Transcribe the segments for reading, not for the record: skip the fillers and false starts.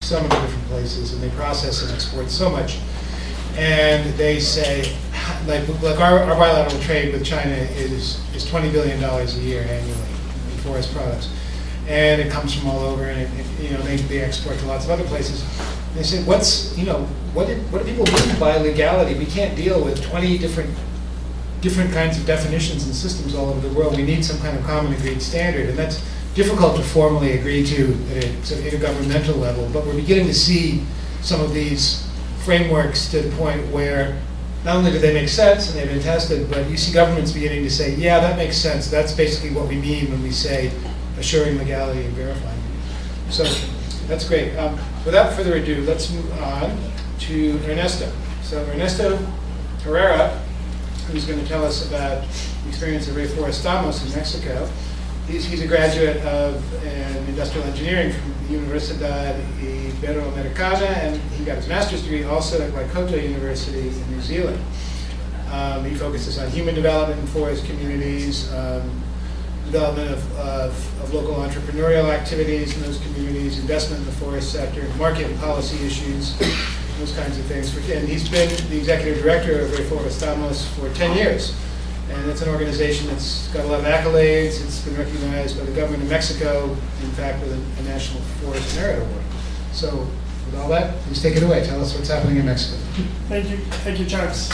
so many different places, and they process and export so much. And they say, like our bilateral trade with China is $20 billion a year annually in forest products, and it comes from all over, and they export to lots of other places. And they say, what do people mean by legality? We can't deal with 20 different kinds of definitions and systems all over the world. We need some kind of common agreed standard, and that's difficult to formally agree to at a sort of intergovernmental level. But we're beginning to see some of these frameworks to the point where not only do they make sense and they've been tested, but you see governments beginning to say, yeah, that makes sense. That's basically what we mean when we say assuring legality and verifying. So that's great. Without further ado, let's move on to Ernesto. So Ernesto Herrera, who's going to tell us about the experience of Reforestamos in Mexico. He's a graduate of industrial engineering from the Universidad Iberoamericana, and he got his master's degree also at Waikato University in New Zealand. He focuses on human development in forest communities, development of local entrepreneurial activities in those communities, investment in the forest sector, market and policy issues, those kinds of things. And he's been the executive director of Reforestamos for 10 years. And it's an organization that's got a lot of accolades. It's been recognized by the government of Mexico, in fact, with a National Forest Merit Award. So with all that, please take it away. Tell us what's happening in Mexico. Thank you, Charles.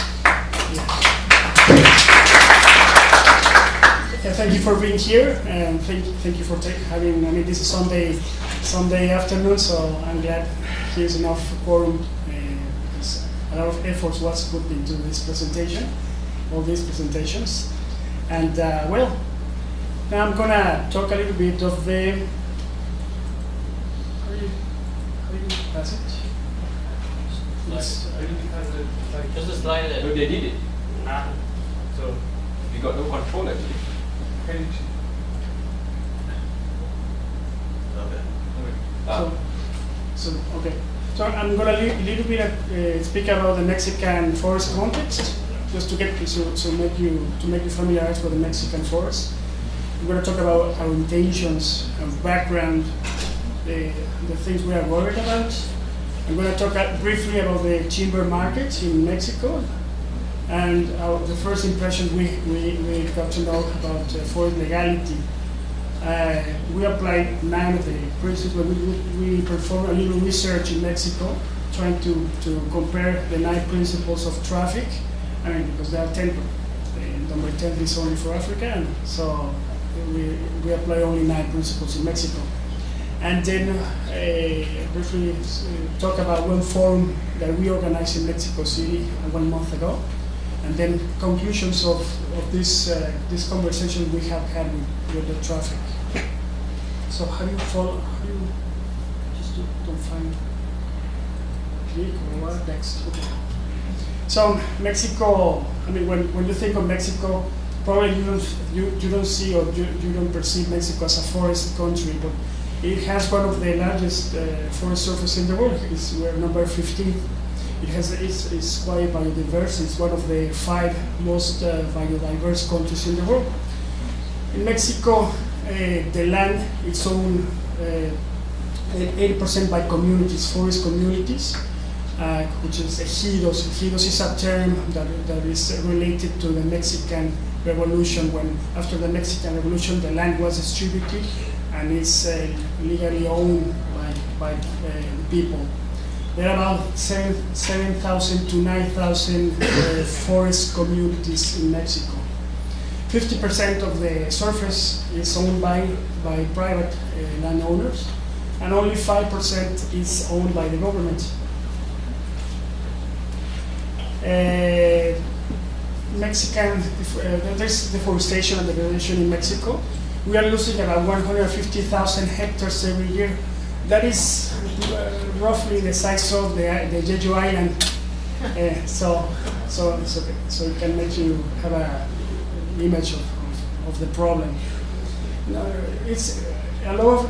Thank you for being here, and thank you for having. I mean, this is Sunday afternoon, so I'm glad here's enough quorum. A lot of effort was put into this presentation, all these presentations, and well, now I'm gonna talk a little bit of the. How do you pass it? Just a slide. No, they did it. So we got no control actually. Okay. So I'm going to a little bit speak about the Mexican forest context, just to get to make you familiarize with the Mexican forest. I'm going to talk about our intentions and background, the things we are worried about. I'm going to talk briefly about the timber market in Mexico, and the first impression we got to know about forest legality. We applied 9 of the principles. We performed a little research in Mexico, trying to compare the 9 principles of traffic. I mean, because there are 10. Number 10 is only for Africa, and so we apply only 9 principles in Mexico. And then briefly talk about one forum that we organized in Mexico City 1 month ago, and then conclusions of this conversation we have had with the traffic. So how do you follow? How do you just don't find click or what next? Okay. So Mexico. I mean, when you think of Mexico, probably you don't see or you don't perceive Mexico as a forest country, but it has one of the largest forest surface in the world. We're number 15. It's quite biodiverse. It's one of the 5 most biodiverse countries in the world. In Mexico, the land is owned 80% by communities, forest communities, which is ejidos. Ejidos is a term that is related to the Mexican Revolution, when after the Mexican Revolution the land was distributed and is legally owned by people. There are about 7,000 to 9,000 forest communities in Mexico. 50% of the surface is owned by private landowners, and only 5% is owned by the government. There's deforestation and degradation in Mexico. We are losing about 150,000 hectares every year. That is roughly the size of the Jeju Island. So it's okay. So it can make you have an image of the problem. It's a lot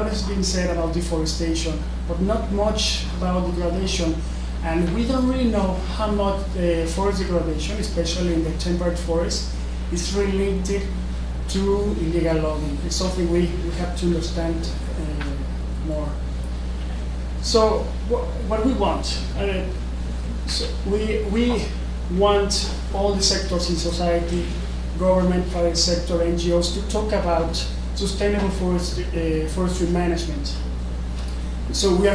has been said about deforestation, but not much about degradation. And we don't really know how much the forest degradation, especially in the temperate forest, is related to illegal logging. It's something we have to understand more. So what we want, so we want all the sectors in society, government, private sector, NGOs, to talk about sustainable forestry management. So we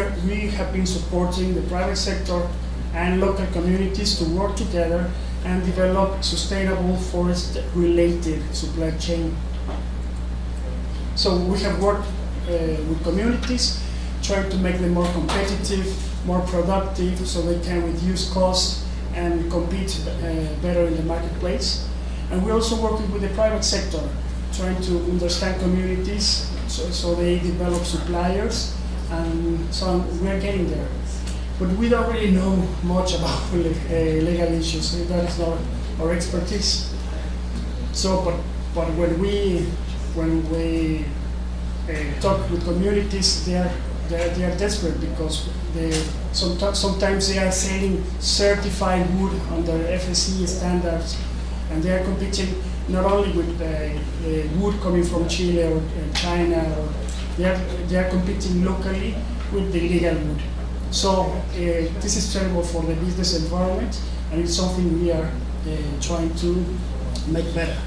have been supporting the private sector and local communities to work together and develop sustainable forest-related supply chain. So we have worked with communities, trying to make them more competitive, more productive, so they can reduce costs and compete better in the marketplace. And we're also working with the private sector, trying to understand communities, so they develop suppliers, and so we are getting there. But we don't really know much about legal issues. That is not our expertise. So, but when we talk with communities, they are desperate because sometimes they are selling certified wood under FSC standards, and they are competing not only with wood coming from Chile or China, or they are competing locally with the legal wood. So this is terrible for the business environment, and it's something we are trying to make better.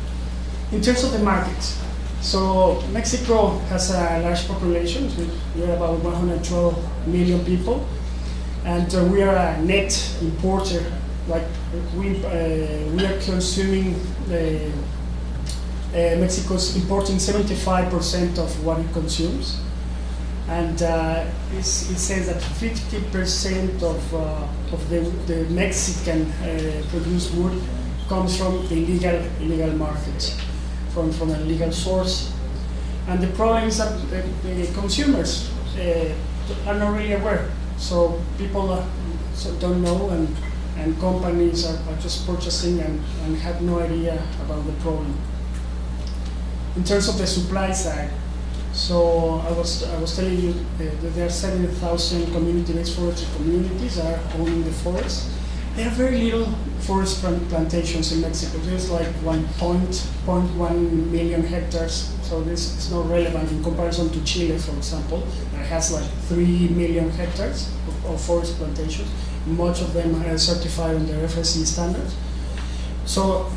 In terms of the market, so Mexico has a large population. We are about 112 million people, and we are a net importer. Like we are consuming, Mexico's importing 75% of what it consumes. And it says that 50% of the Mexican produced wood comes from the illegal market, from a legal source. And the problem is that the consumers are not really aware. So people don't know, and companies are just purchasing and have no idea about the problem. In terms of the supply side, so I was telling you that there are 7,000 community-based forestry communities that are owning the forest. There are very little forest plantations in Mexico. There's like 1.1 million hectares, so this is not relevant in comparison to Chile, for example, that has like 3 million hectares of forest plantations. Much of them are certified under FSC standards. So,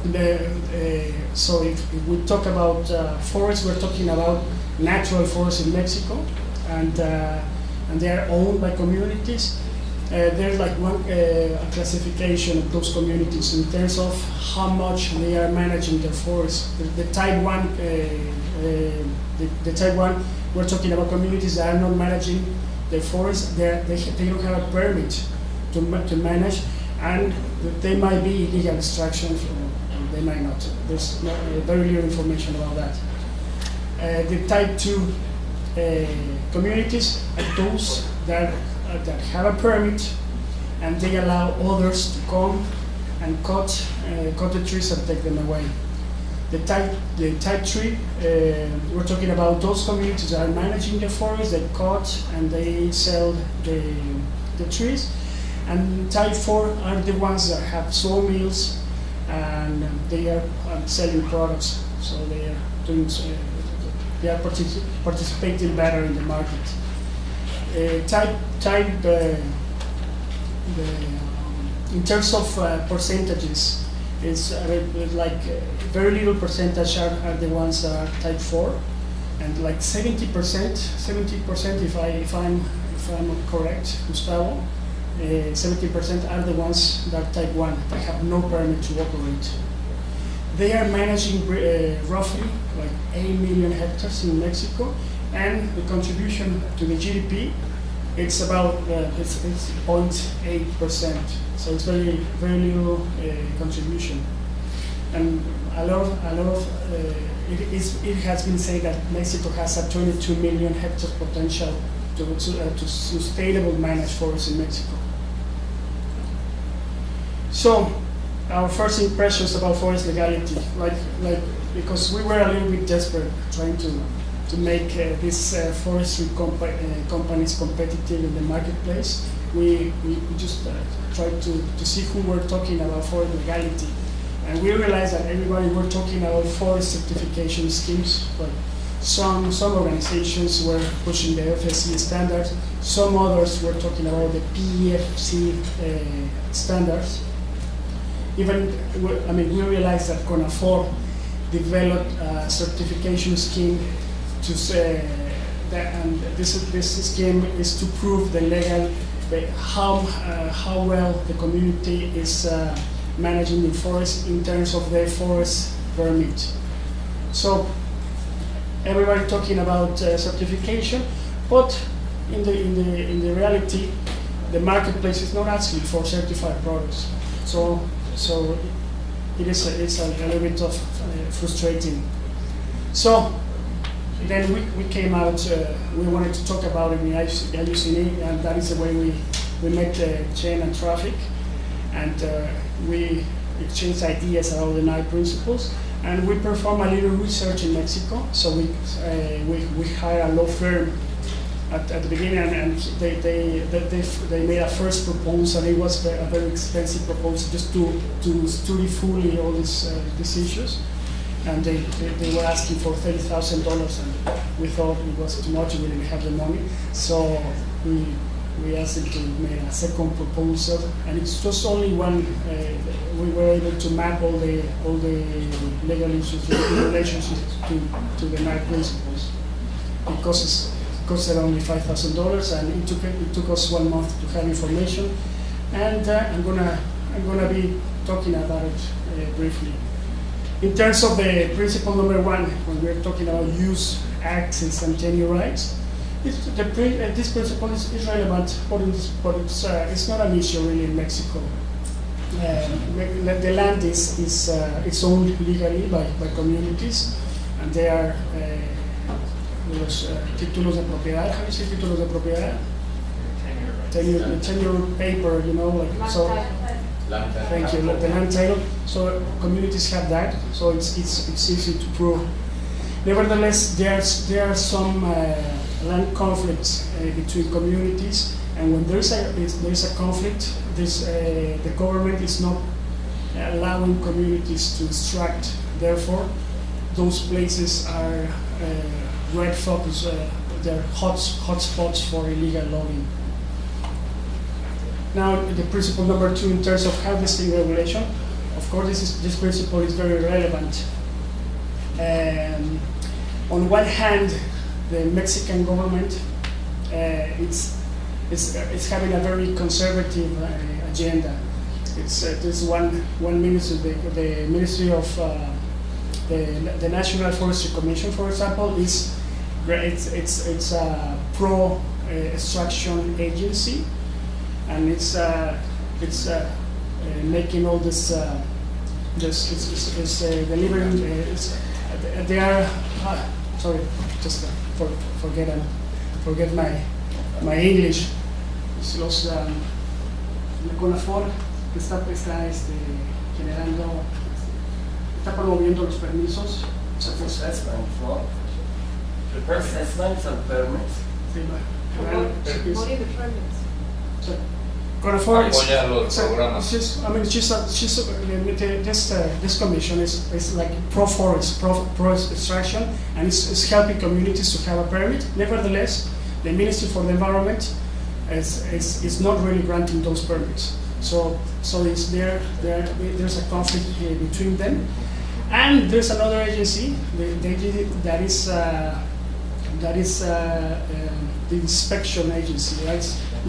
so if we talk about forests, we're talking about natural forests in Mexico, and they are owned by communities. There's like one classification of those communities in terms of how much they are managing their forests. The type 1, the type 1, we're talking about communities that are not managing their forests. They don't have a permit to manage, and they might be illegal extractions, or they might not. There's very little information about that. The type 2 communities are those that have a permit, and they allow others to come and cut the trees and take them away. The type 3, we're talking about those communities that are managing the forest, they cut and they sell the trees. And type 4 are the ones that have sawmills, and they are selling products, so they are doing. They are participating better in the market. In terms of percentages, it's like very little percentage are the ones that are type 4, and like 70%, if I'm correct, Gustavo, 70% are the ones that are type 1, that have no permit to operate. They are managing roughly like 8 million hectares in Mexico, and the contribution to the GDP, it's about it's 0.8%. So it's very little contribution, and it has been said that Mexico has a 22 million hectares potential to sustainable manage forests in Mexico. So, our first impressions about forest legality, because we were a little bit desperate trying to make these forestry companies competitive in the marketplace. We just tried to see who were talking about forest legality, and we realized that everybody were talking about forest certification schemes, but Some organizations were pushing the FSC standards. Some others were talking about the PEFC standards. Even, I mean, we realized that CONAFOR developed a certification scheme to say that, and this scheme is to prove the legal, how well the community is managing the forest in terms of their forest permit. So everybody talking about certification, but in the reality, the marketplace is not asking for certified products. So it's a little bit of frustrating. So then we came out, we wanted to talk about it in the IUCN, and that is the way we met Chen and Traffic, and we exchanged ideas about the 9 principles, and we performed a little research in Mexico. So we hired a law firm at the beginning, and they made a first proposal. It was a very expensive proposal just to study fully all these issues. And they were asking for $30,000, and we thought it was too much. We didn't have the money, so we asked them to make a second proposal, and it's just only one. We were able to map all the legal issues in relation to the 9 principles, because it costed only $5,000, and it took us 1 month to have information. And I'm gonna be talking about it briefly. In terms of the principle number 1, when we're talking about use, access, and tenure rights, this principle is relevant, but it's not an issue really in Mexico. The land is owned legally by communities, and they are los títulos de propiedad. How do you say títulos de propiedad? Tenure paper, you know, like so. Thank you. The land title. So communities have that. So it's easy to prove. Nevertheless, there are some land conflicts between communities, and when there is a conflict, the government is not allowing communities to extract. Therefore, those places are red focus. They're hot spots for illegal logging. Now, the principle number 2, in terms of harvesting regulation, of course, this principle is very relevant. On one hand, the Mexican government it's having a very conservative agenda. There's one ministry, the Ministry of the National Forestry Commission, for example, it's a pro-extraction agency. And it's making all this, delivering. They are sorry, just forget my English. Es los CONAFOR que está generando, está promoviendo los permisos. Assessment for assessments and permits. What are the permits? CONAFOR this commission is like pro-forest, pro-extraction, and it's helping communities to have a permit. Nevertheless, the Ministry for the Environment is not really granting those permits. So there's a conflict between them. And there's another agency, the inspection agency, right?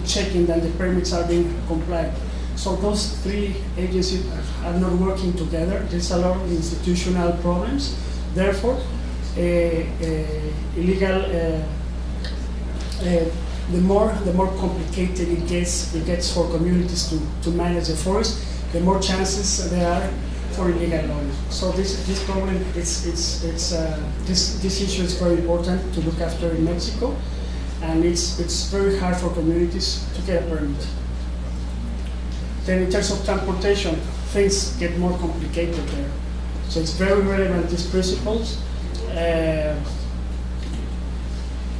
Checking that the permits are being complied. So those 3 agencies are not working together. There's a lot of institutional problems. Therefore, illegal. The more complicated it gets for communities to manage the forest, the more chances there are for illegal logging. So this problem this issue is very important to look after in Mexico. And it's very hard for communities to get a permit. Then in terms of transportation, things get more complicated there. So it's very relevant, these principles.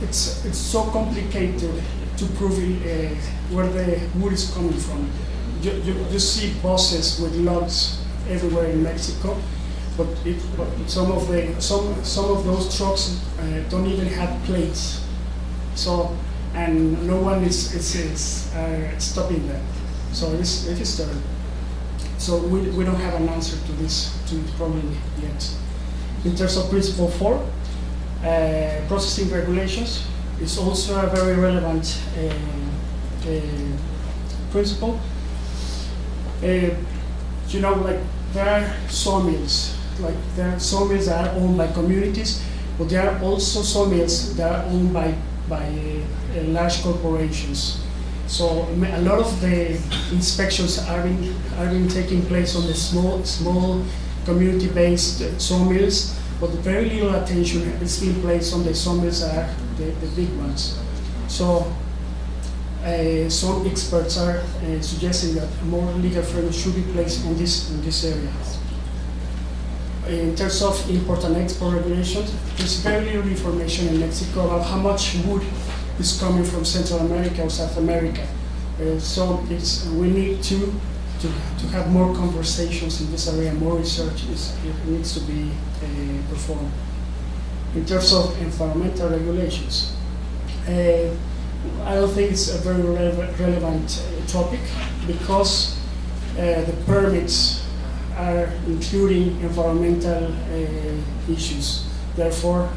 It's so complicated to prove where the wood is coming from. You see buses with logs everywhere in Mexico, but some of those trucks don't even have plates. So, and no one is stopping them. So it is terrible. So we don't have an answer to this problem yet. In terms of principle 4, processing regulations is also a very relevant principle. You know, like there are sawmills, that are owned by communities, but there are also sawmills that are owned by large corporations. So a lot of the inspections are being taking place on the small community-based sawmills, but very little attention is being placed on the sawmills that are the big ones. So some experts are suggesting that more legal framework should be placed on this area. In terms of import and export regulations, there's very little information in Mexico about how much wood is coming from Central America or South America. So we need to have more conversations in this area, more research needs to be performed. In terms of environmental regulations, I don't think it's a very relevant topic because the permits are including environmental issues. Therefore,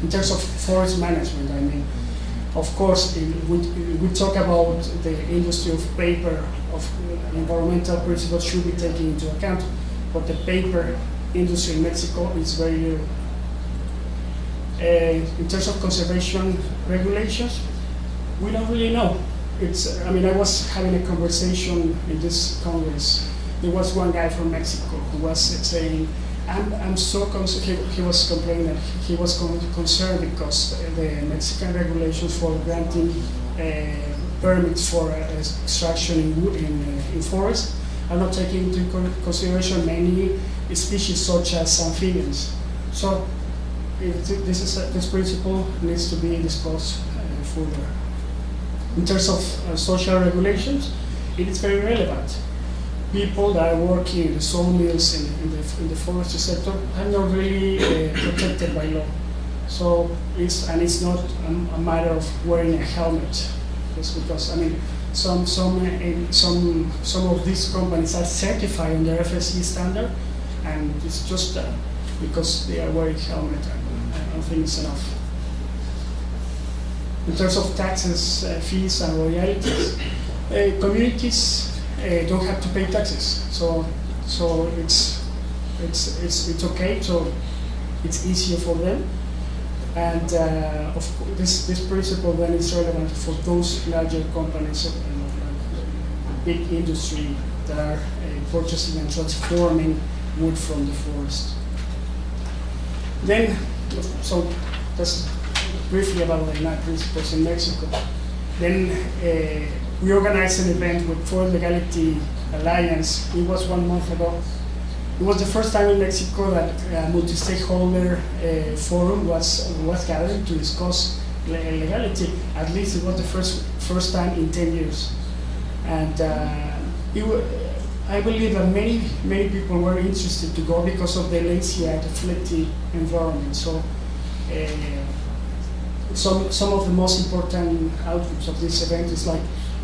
in terms of forest management, I mean, of course, we talk about the industry of paper, of environmental principles should be taken into account, but the paper industry in Mexico is very little. In terms of conservation regulations, we don't really know. I mean, I was having a conversation in this Congress. There was one guy from Mexico who was saying, I'm so concerned, he was complaining that he was concerned because the Mexican regulations for granting permits for extraction in forest are not taking into consideration many species such as amphibians. So this principle needs to be discussed further. In terms of social regulations, it is very relevant. People that are working in the sawmills in the forestry sector are not really protected by law. So it's not a matter of wearing a helmet, just because I mean some of these companies are certified on the FSC standard, and it's just because they are wearing helmet. I don't think it's enough. In terms of taxes, fees, and royalties, communities don't have to pay taxes, so it's okay. So it's easier for them, and of course, this principle then is relevant for those larger companies, big industry that are purchasing and transforming wood from the forest. Then, so that's briefly about the 9 principles in Mexico. Then we organized an event with Forest Legality Alliance. It was 1 month ago. It was the first time in Mexico that a multi-stakeholder forum was gathered to discuss legality. At least it was the first time in 10 years. And I believe that many people were interested to go because of the lazy and flighty environment. So some of the most important outcomes of this event is like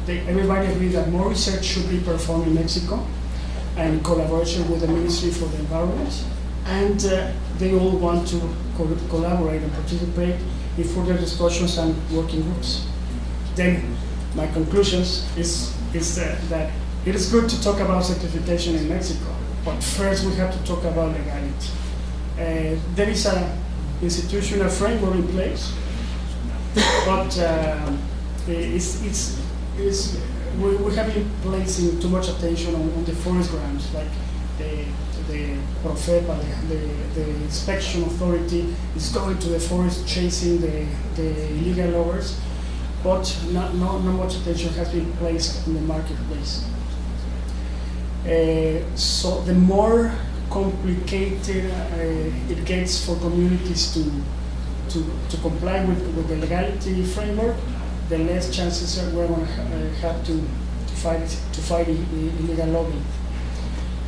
everybody agreed that more research should be performed in Mexico and in collaboration with the Ministry for the Environment, and they all want to collaborate and participate in further discussions and working groups. Then my conclusions is that it is good to talk about certification in Mexico, but first we have to talk about legality. There is an institutional framework in place, but we have been placing too much attention on the forest grounds, like the Profepa, the inspection authority is going to the forest chasing the illegal loggers, but not much attention has been placed in the marketplace. So the more complicated it gets for communities to comply with the legality framework, the less chances we're going to have to fight illegal logging.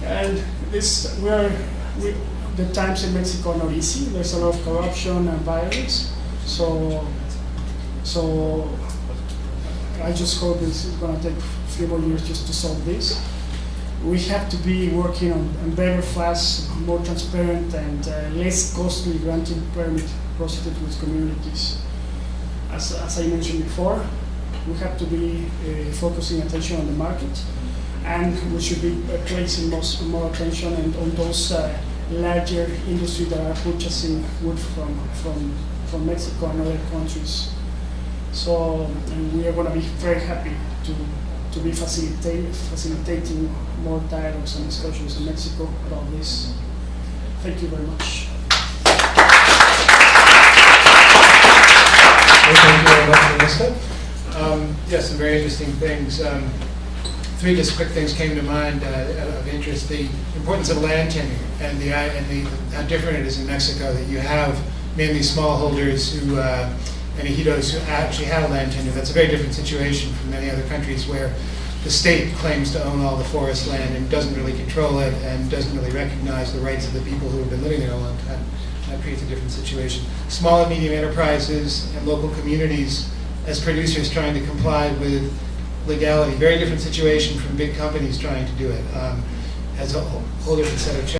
And this we are The times in Mexico are not easy. There's a lot of corruption and violence. So I just hope it's going to take a few more years just to solve this. We have to be working on better, fast, more transparent, and less costly granting permit processes with communities. As I mentioned before, we have to be focusing attention on the market, and we should be placing more attention on those larger industries that are purchasing wood from Mexico and other countries. So and we are going to be very happy to be facilitating more dialogues and discussions in Mexico about this. Thank you very much. Thank you very much, Melissa. Yes, some very interesting things. Three just quick things came to mind of interest: the importance of land tenure and how different it is in Mexico, that you have mainly smallholders who and ejidos who actually have land tenure. That's a very different situation from many other countries where the state claims to own all the forest land and doesn't really control it and doesn't really recognize the rights of the people who have been living there a long time. That creates a different situation. Small and medium enterprises and local communities as producers trying to comply with legality. Very different situation from big companies trying to do it. Has a whole different set of challenges.